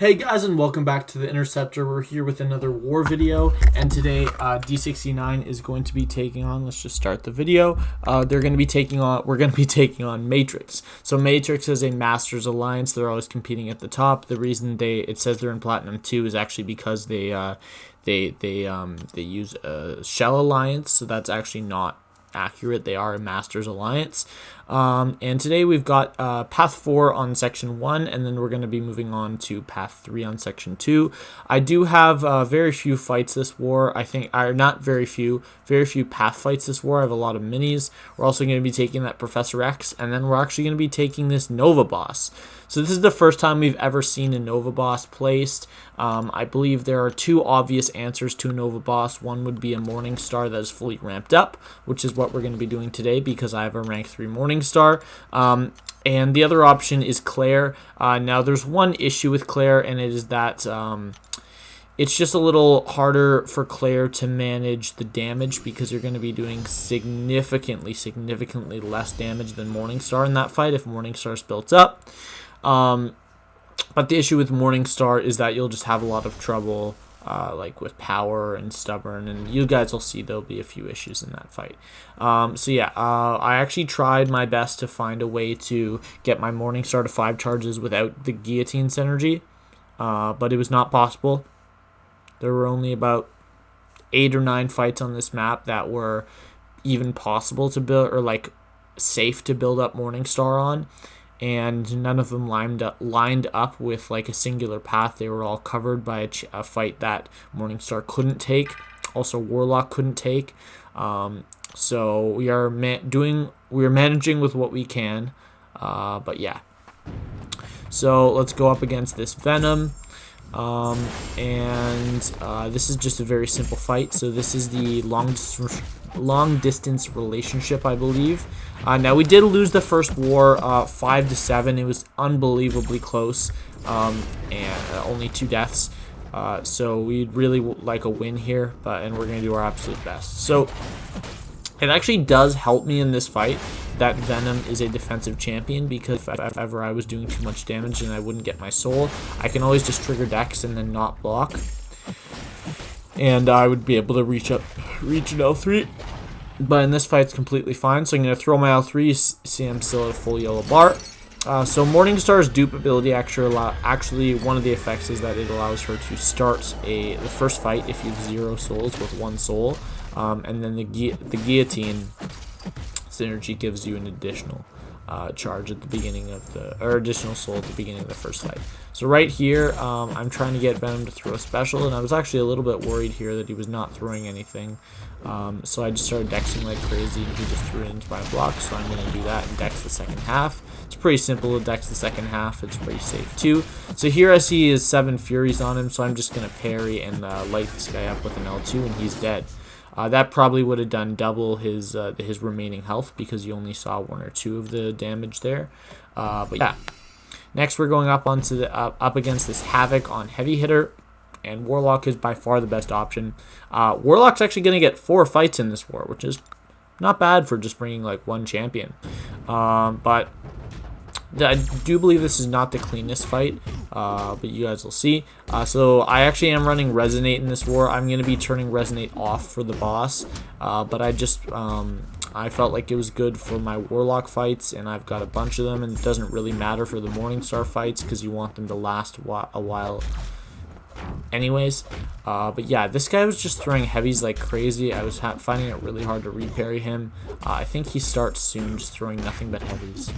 Hey guys, and welcome back to the Interceptor. We're here with another war video, and today D69 is going to be taking on, let's just start the video. We're going to be taking on Matrix. So Matrix is a Masters Alliance. They're always competing at the top. The reason it says they're in Platinum 2 is actually because they use a Shell Alliance, so that's actually not accurate. They are a Masters Alliance. And today we've got Path 4 on Section 1, and then we're going to be moving on to Path 3 on Section 2. I do have very few fights this war. I think, not very few path fights this war. I have a lot of minis. We're also going to be taking that Professor X, and then we're actually going to be taking this Nova boss. So this is the first time we've ever seen a Nova boss placed. I believe there are two obvious answers to a Nova boss. One would be a Morning Star that is fully ramped up, which is what we're going to be doing today because I have a rank 3 Morning Star. And the other option is Claire. Now there's one issue with Claire, and it is that it's just a little harder for Claire to manage the damage because you're going to be doing significantly less damage than Morningstar in that fight if Morningstar's built up. But the issue with Morningstar is that you'll just have a lot of trouble like with power and stubborn, and you guys will see there'll be a few issues in that fight. So yeah, I actually tried my best to find a way to get my Morningstar to 5 charges without the guillotine synergy, but it was not possible. There were only about 8 or 9 fights on this map that were even possible to build, or like safe to build up Morningstar on, and none of them lined up with like a singular path. They were all covered by a fight that Morningstar couldn't take, also Warlock couldn't take. So we are managing with what we can, but yeah. So let's go up against this Venom. This is just a very simple fight. So this is the long distance relationship, I believe. Now we did lose the first war 5-7. It was unbelievably close, and only 2 deaths. So we'd really like a win here, and we're gonna do our absolute best. So it actually does help me in this fight that Venom is a defensive champion, because if ever I was doing too much damage and I wouldn't get my soul, I can always just trigger Dex and then not block, and I would be able to reach an L3. But in this fight, it's completely fine. So I'm going to throw my L3. You see I'm still at a full yellow bar. So Morningstar's dupe ability actually one of the effects is that it allows her to start the first fight if you have 0 souls with 1 soul, and then the guillotine synergy gives you an additional charge at the beginning of additional soul at the beginning of the first fight. So right here, I'm trying to get Venom to throw a special, and I was actually a little bit worried here that he was not throwing anything. So I just started dexing like crazy, and he just threw it into my block, so I'm going to do that and dex the second half. It's pretty simple to dex the second half. It's pretty safe too. So here I see his 7 Furies on him, so I'm just going to parry and light this guy up with an L2, and he's dead. That probably would have done double his remaining health because you only saw 1 or 2 of the damage there. But yeah, next we're going up onto the up against this Havoc on Heavy Hitter, and Warlock is by far the best option. Warlock's actually going to get 4 fights in this war, which is not bad for just bringing like 1 champion. But I do believe this is not the cleanest fight, but you guys will see. So I actually am running Resonate in this war. I'm going to be turning Resonate off for the boss, but I felt like it was good for my Warlock fights, and I've got a bunch of them, and it doesn't really matter for the Morningstar fights because you want them to last a while anyways. But yeah, this guy was just throwing heavies like crazy. I was finding it really hard to reparry him. I think he starts soon just throwing nothing but heavies.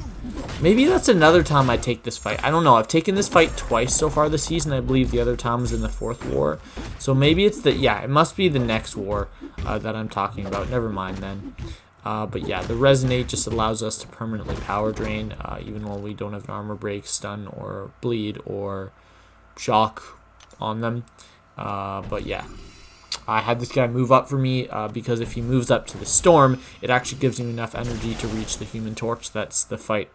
Maybe that's another time I take this fight. I don't know. I've taken this fight twice so far this season. I believe the other time was in the 4th war. So maybe it's it must be the next war that I'm talking about. Never mind then. But yeah, the Resonate just allows us to permanently power drain, even while we don't have an armor break, stun, or bleed, or shock on them. But yeah, I had this guy move up for me because if he moves up to the Storm, it actually gives him enough energy to reach the Human Torch. That's the fight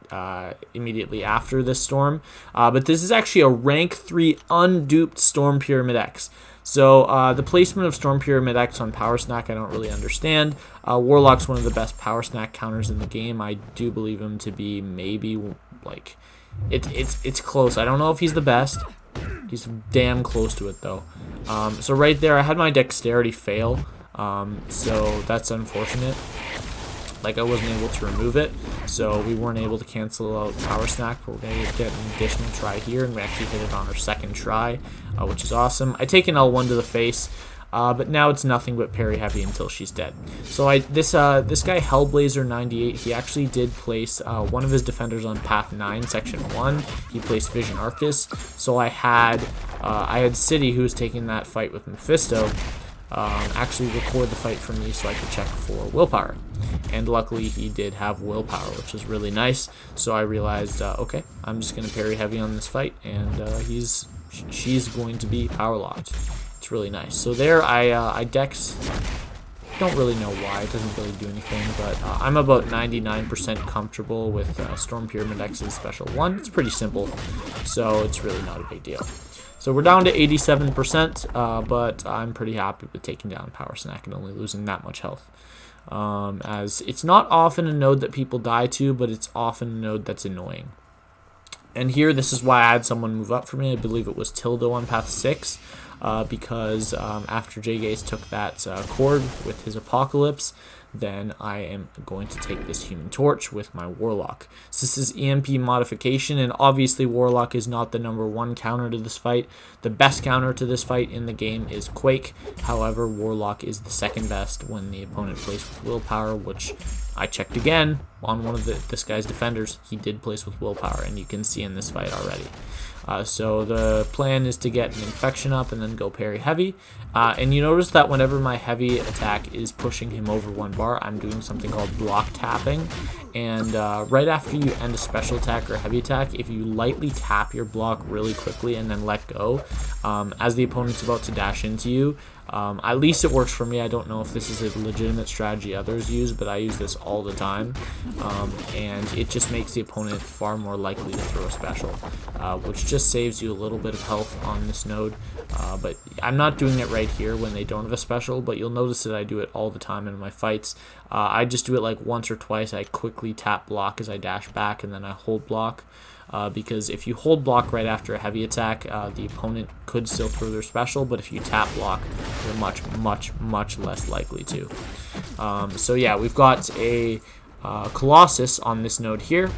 immediately after this Storm. But this is actually a rank 3 unduped Storm Pyramid X. So the placement of Storm Pyramid X on Power Snack I don't really understand. Warlock's one of the best Power Snack counters in the game. I do believe him to be maybe like it's close. I don't know if he's the best. He's damn close to it, though. So right there, I had my dexterity fail. So that's unfortunate. Like, I wasn't able to remove it, so we weren't able to cancel out Power Snack, but we're going to get an additional try here, and we actually hit it on our second try, which is awesome. I take an L1 to the face, but now it's nothing but parry heavy until she's dead. So this guy, Hellblazer98, he actually did place one of his defenders on Path 9, Section 1. He placed Vision Arcus, so I had City, who was taking that fight with Mephisto, actually record the fight for me so I could check for willpower. And luckily he did have willpower, which is really nice. So I realized, okay, I'm just going to parry heavy on this fight, and she's going to be power locked. It's really nice. So there I dex. Don't really know why, it doesn't really do anything, but I'm about 99% comfortable with Storm Pyramid X's special 1. It's pretty simple, so it's really not a big deal. So we're down to 87%, but I'm pretty happy with taking down Power Snack and only losing that much health. As it's not often a node that people die to, but it's often a node that's annoying. And here, this is why I had someone move up for me. I believe it was Tildo on Path 6, because after J-Gaze took that chord with his Apocalypse, then I am going to take this Human Torch with my Warlock. So this is EMP modification, and obviously Warlock is not the #1 counter to this fight. The best counter to this fight in the game is Quake. However, Warlock is the second best when the opponent plays with Willpower, which I checked again on one of this guy's defenders. He did place with Willpower, and you can see in this fight already. So the plan is to get an infection up and then go parry heavy. And you notice that whenever my heavy attack is pushing him over 1 bar, I'm doing something called block tapping. And right after you end a special attack or heavy attack, if you lightly tap your block really quickly and then let go, as the opponent's about to dash into you, at least it works for me. I don't know if this is a legitimate strategy others use, but I use this all the time. And it just makes the opponent far more likely to throw a special, which just saves you a little bit of health on this node. But I'm not doing it right here when they don't have a special, but you'll notice that I do it all the time in my fights. I just do it like once or twice. I quickly tap block as I dash back, and then I hold block. Because if you hold block right after a heavy attack, the opponent could still throw their special, but if you tap block, you're much less likely to. So yeah, we've got a Colossus on this node here,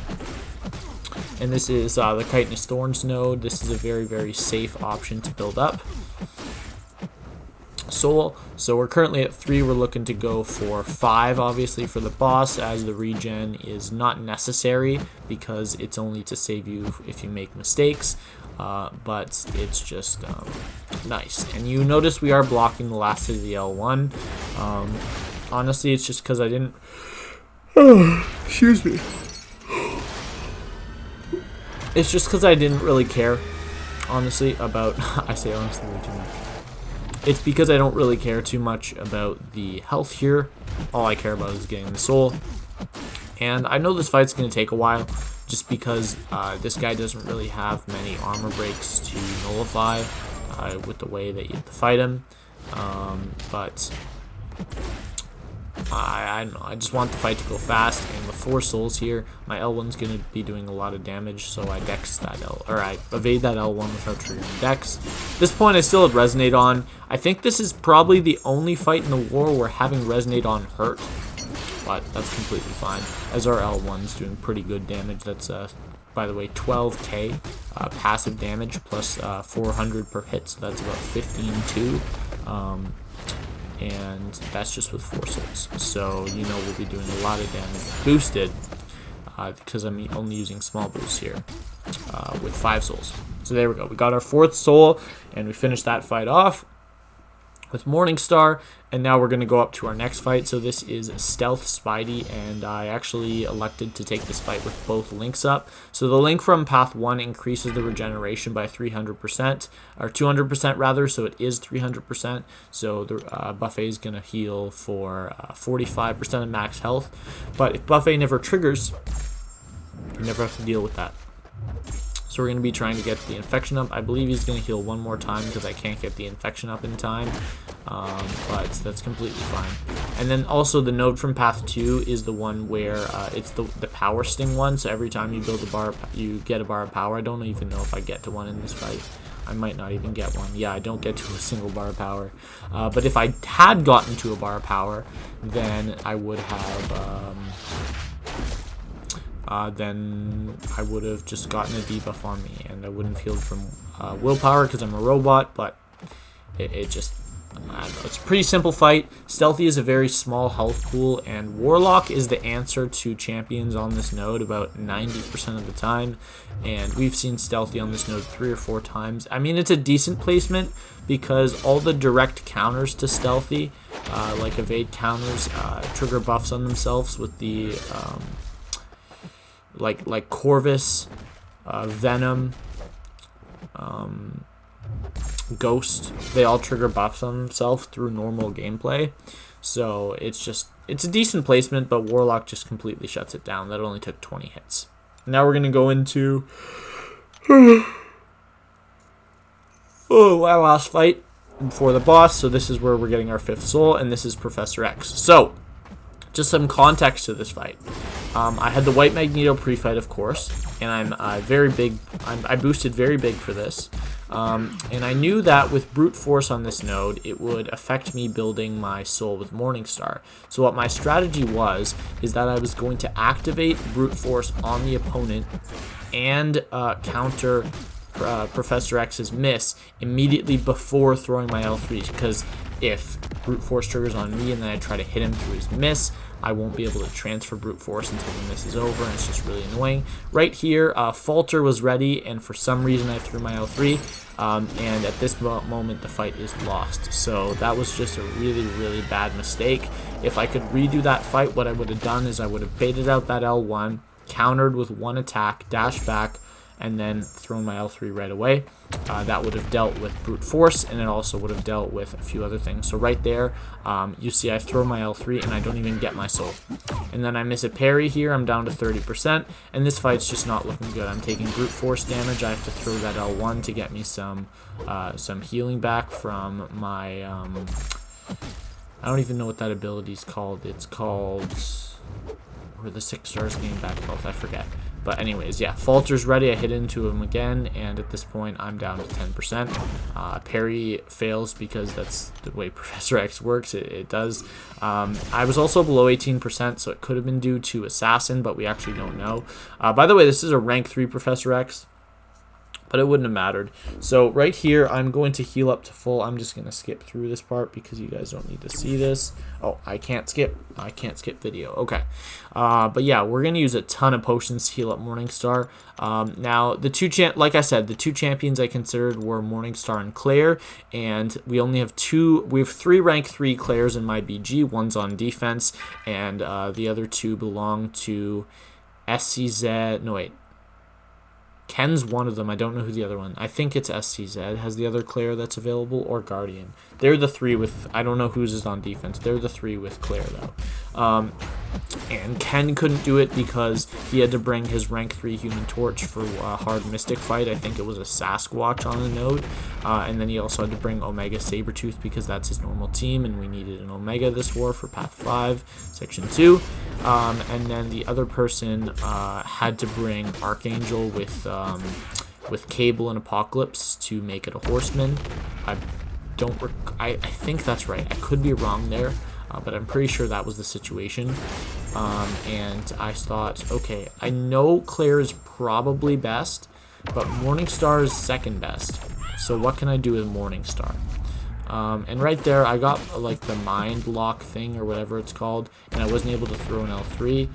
and this is the Chitinous Thorns node. This is a very safe option to build up. Soul. So we're currently at 3. We're looking to go for 5, obviously, for the boss, as the regen is not necessary because it's only to save you if you make mistakes. But it's just nice. And you notice we are blocking the last of the L1. Honestly, it's just because I didn't. Excuse me. It's just because I didn't really care, honestly, about. I say honestly way too much. It's because I don't really care too much about the health here. All I care about is getting the soul. And I know this fight's going to take a while, just because this guy doesn't really have many armor breaks to nullify with the way that you have to fight him. But I don't know. I just want the fight to go fast, and with 4 souls here, my L1's going to be doing a lot of damage, so I dex that I evade that L1 without triggering dex. At this point, I still had Resonate on. I think this is probably the only fight in the war where having Resonate on hurt, but that's completely fine, as our L1's doing pretty good damage. That's, by the way, 12k passive damage plus 400 per hit, so that's about 15-2. And that's just with 4 souls. So, you know, we'll be doing a lot of damage boosted because I'm only using small boosts here with 5 souls. So there we go. We got our 4th soul, and we finished that fight off with Morningstar, and now we're going to go up to our next fight. So this is Stealth Spidey, and I actually elected to take this fight with both links up. So the link from Path 1 increases the regeneration by 300%, or 200% rather, so it is 300%. So the buffet is going to heal for 45% of max health, but if buffet never triggers, you never have to deal with that. So we're going to be trying to get the infection up. I believe he's going to heal one more time because I can't get the infection up in time. But that's completely fine. And then also the node from Path 2 is the one where it's the Power Sting one. So every time you build a bar, you get a bar of power. I don't even know if I get to one in this fight. I might not even get one. Yeah, I don't get to a single bar of power. But if I had gotten to a bar of power, then I would have... then I would have just gotten a debuff on me, and I wouldn't have healed from willpower because I'm a robot, but it just... I don't know, it's a pretty simple fight. Stealthy is a very small health pool, and Warlock is the answer to champions on this node about 90% of the time, and we've seen Stealthy on this node 3 or 4 times. I mean, it's a decent placement because all the direct counters to Stealthy, like evade counters, trigger buffs on themselves with the like Corvus, Venom, Ghost, they all trigger buffs on themselves through normal gameplay. So it's a decent placement, but Warlock just completely shuts it down. That only took 20 hits. Now we're going to go into our last fight before the boss. So this is where we're getting our 5th soul, and this is Professor X. So just some context to this fight. I had the White Magneto pre-fight, of course, and I'm very big. I boosted very big for this. And I knew that with Brute Force on this node, it would affect me building my soul with Morningstar. So what my strategy is that I was going to activate Brute Force on the opponent and counter Professor X's miss immediately before throwing my L3, because if Brute Force triggers on me and then I try to hit him through his miss, I won't be able to transfer Brute Force until the miss is over, and it's just really annoying. Right here, Falter was ready, and for some reason I threw my L3, and at this moment the fight is lost. So that was just a really, really bad mistake. If I could redo that fight, what I would have done is I would have baited out that L1, countered with 1 attack, dash back, and then thrown my L3 right away. That would have dealt with Brute Force, and it also would have dealt with a few other things. So right there, you see I throw my L3, and I don't even get my soul. And then I miss a parry here. I'm down to 30%, and this fight's just not looking good. I'm taking Brute Force damage. I have to throw that L1 to get me some healing back from my... I don't even know what that ability's called. It's called... Or the 6 stars gain back health, I forget. But anyways, yeah, Falter's ready. I hit into him again, and at this point, I'm down to 10%. Parry fails because that's the way Professor X works. It does. I was also below 18%, so it could have been due to Assassin, but we actually don't know. By the way, this is a rank 3 Professor X, but it wouldn't have mattered. So right here, I'm going to heal up to full. I'm just going to skip through this part because you guys don't need to see this. Oh, I can't skip video. Okay. But yeah, we're going to use a ton of potions to heal up Morningstar. Now, like I said, the 2 champions I considered were Morningstar and Claire, and we only have 3 rank 3 Claires in my BG. One's on defense, and the other 2 belong to SCZ. No, wait. Ken's one of them. I don't know who the other one. I think it's SCZ has the other Claire that's available, or Guardian. They're the 3 with... I don't know whose is on defense. They're the 3 with Claire, though. And Ken couldn't do it because he had to bring his rank 3 Human Torch for a hard Mystic fight. I think it was a Sasquatch on the node. And then he also had to bring Omega Sabretooth because that's his normal team, and we needed an Omega this war for Path 5, Section 2. And then the other person had to bring Archangel with Cable and Apocalypse to make it a Horseman. I think that's right. I could be wrong there, but I'm pretty sure that was the situation. And I thought, okay, I know Claire is probably best, but Morningstar is second best. So what can I do with Morningstar? And right there, I got like the mind lock thing or whatever it's called, and I wasn't able to throw an L3,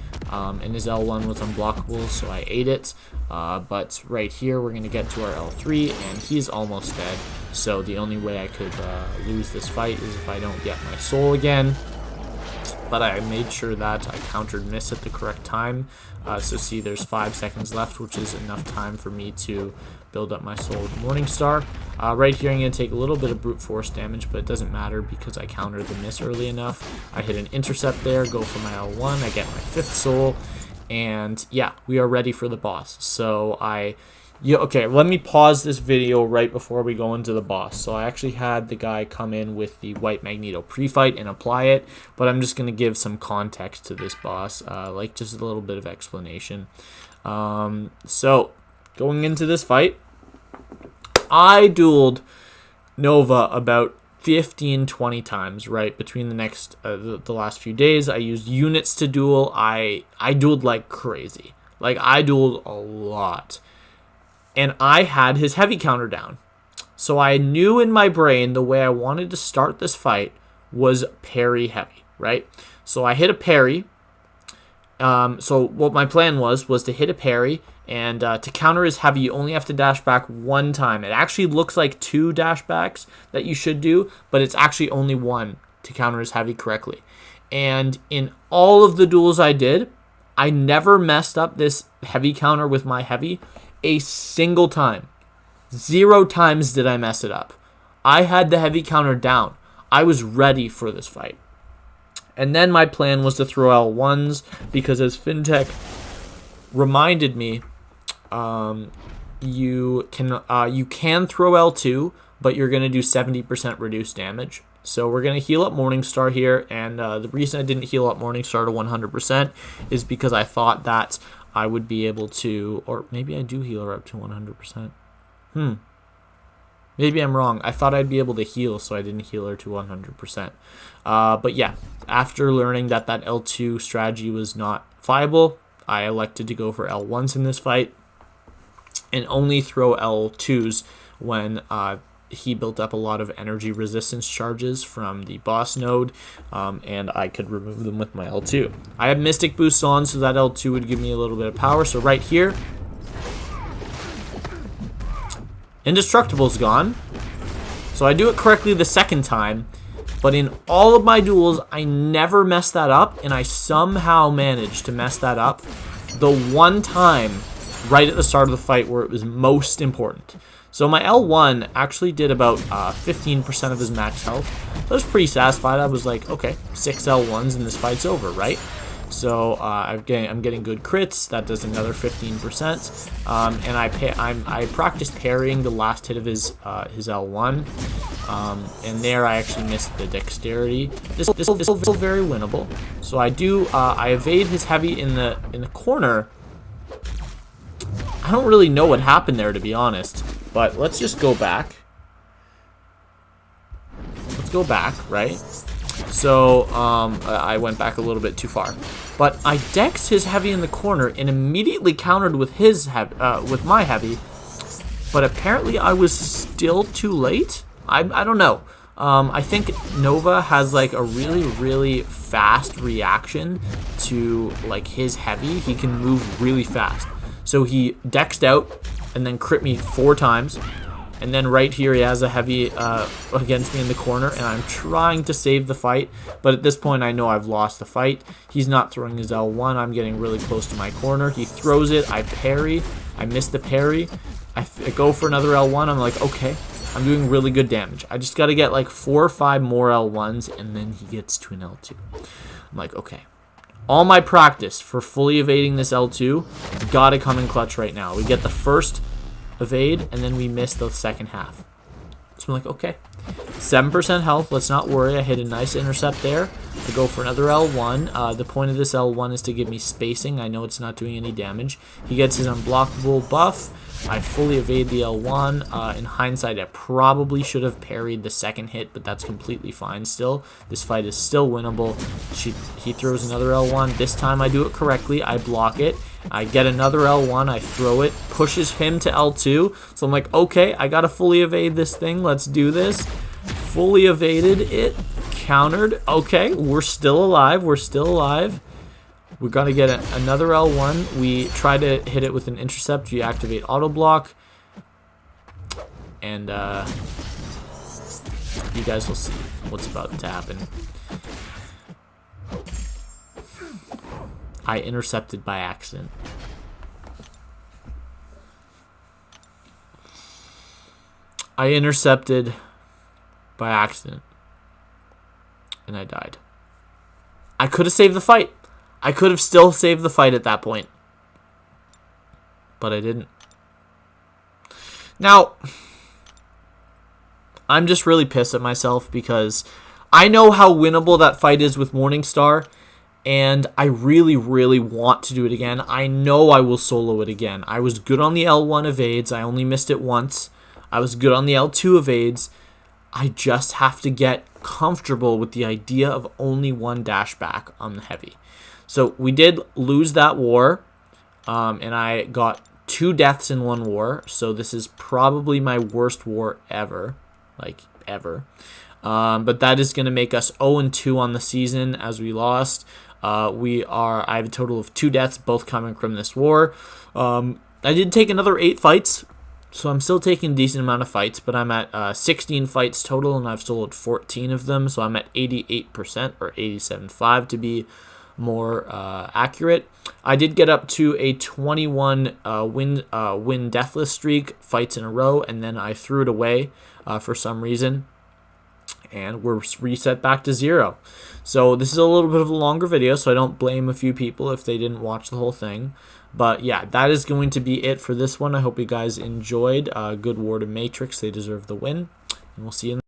and his L1 was unblockable, so I ate it. But right here, we're going to get to our L3, and he's almost dead. So the only way I could lose this fight is if I don't get my soul again. But I made sure that I countered miss at the correct time. So see, there's 5 seconds left, which is enough time for me to build up my soul with Morningstar. Right here, I'm going to take a little bit of Brute Force damage, but it doesn't matter because I countered the miss early enough. I hit an intercept there, go for my L1, I get my 5th soul, and yeah, we are ready for the boss. So okay, let me pause this video right before we go into the boss. So I actually had the guy come in with the White Magneto pre-fight and apply it, but I'm just going to give some context to this boss, like just a little bit of explanation. So going into this fight, I dueled Nova about 15-20 times, right, between the last few days. I used units to duel. I dueled like crazy. Like, I dueled a lot. And I had his heavy counter down. So I knew in my brain the way I wanted to start this fight was parry heavy, right? So I hit a parry. So what my plan was to hit a parry, and to counter his heavy, you only have to dash back one time. It actually looks like 2 dash backs that you should do, but it's actually only 1 to counter his heavy correctly. And in all of the duels I did, I never messed up this heavy counter with my heavy a single time. 0 times did I mess it up. I had the heavy counter down. I was ready for this fight. And then my plan was to throw L1s, because as FinTech reminded me, you can throw L2, but you're going to do 70% reduced damage. So we're going to heal up Morningstar here, and the reason I didn't heal up Morningstar to 100% is because I thought that I would be able to, or maybe I do heal her up to 100%. Maybe I'm wrong. I thought I'd be able to heal, so I didn't heal her to 100%. But yeah, after learning that L2 strategy was not viable, I elected to go for L1s in this fight and only throw L2s when he built up a lot of energy resistance charges from the boss node, and I could remove them with my L2. I had Mystic Boost on, so that L2 would give me a little bit of power. So right here, Indestructible's gone. So I do it correctly the second time, but in all of my duels, I never messed that up, and I somehow managed to mess that up the one time right at the start of the fight where it was most important. So my L1 actually did about 15% of his max health. I was pretty satisfied. I was like, okay, 6 L1s and this fight's over, right? So I'm getting good crits. That does another 15%. And I practiced parrying the last hit of his L1. And there I actually missed the dexterity. This is very winnable. So I evade his heavy in the corner. I don't really know what happened there, to be honest. But let's just go back. Let's go back, right? So I went back a little bit too far, but I dexed his heavy in the corner and immediately countered with with my heavy. But apparently I was still too late. I don't know. I think Nova has like a really fast reaction to like his heavy. He can move really fast. So he dexed out and then crit me 4 times. And then right here he has a heavy against me in the corner, and I'm trying to save the fight. But at this point I know I've lost the fight. He's not throwing his L1. I'm getting really close to my corner. He throws it. I parry. I miss the parry. I go for another L1. I'm like, okay, I'm doing really good damage. I just got to get like 4 or 5 more L1s, and then he gets to an L2. I'm like, okay. All my practice for fully evading this L2 got to come in clutch right now. We get the first evade, and then we miss the second half. So I'm like, okay, 7% health, let's not worry. I hit a nice intercept there. I go for another L1. The point of this L1 is to give me spacing. I know it's not doing any damage. He gets his unblockable buff. I fully evade the L1. In hindsight, I probably should have parried the second hit, but that's completely fine still. This fight is still winnable. He throws another L1. This time I do it correctly. I block it. I get another L1, I throw it, pushes him to L2. So I'm like, okay, I gotta fully evade this thing. Let's do this. Fully evaded it, countered. Okay, we're still alive. We're still alive. We gotta get another L1. We try to hit it with an intercept. We activate auto block. And you guys will see what's about to happen. I intercepted by accident. I intercepted by accident. And I died. I could have saved the fight. I could have still saved the fight at that point. But I didn't. Now, I'm just really pissed at myself because I know how winnable that fight is with Morningstar. And I really want to do it again. I know I will solo it again. I was good on the L1 evades. I only missed it once. I was good on the L2 evades. I just have to get comfortable with the idea of only one dash back on the heavy. So we did lose that war, and I got 2 deaths in one war. So this is probably my worst war ever, like ever. But that is going to make us 0-2 on the season as we lost. I have a total of 2 deaths, both coming from this war. I did take another 8 fights. So I'm still taking a decent amount of fights, but I'm at 16 fights total, and I've soloed 14 of them. So I'm at 88%, or 87.5 to be more accurate. I did get up to a 21 win deathless streak, fights in a row, and then I threw it away for some reason. And we're reset back to 0. So this is a little bit of a longer video, so I don't blame a few people if they didn't watch the whole thing. But yeah, that is going to be it for this one. I hope you guys enjoyed. Good war to Matrix. They deserve the win. And we'll see you in the